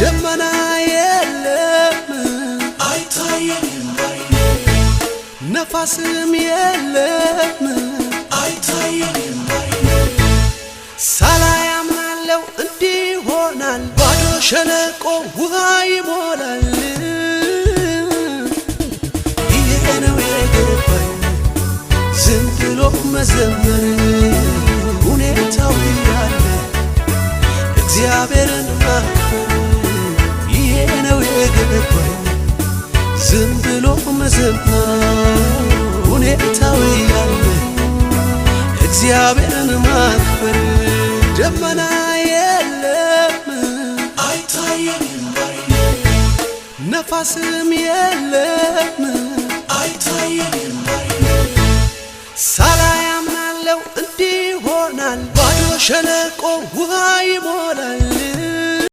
ደመና የለም አይታየኝም ባይኔ ነፋስም የለም አይታየኝም ባይኔ ሳላይ አምናለሁ እንዲህ ይሆናል ባዶ ሸለቆ ውሃ ይሞላል ይሄ ነው የገባኝ ዝም ብሎ መዘመር ሁኔታው ያለ እግዚአብሔርን ማክበር ይሄ ነው የገባኝ ዝም ብሎ መዘመር ሁኔታው ያለ እግዚአብሔርን ማክበር ደመና የለም አይታየኝም ባይኔ ነፋስም የለም አይታየኝም ባይኔ ሳላይ አምናለሁ እንዲህ ይሆናል ባዶ ሸለቆ ውሃ ይሞላል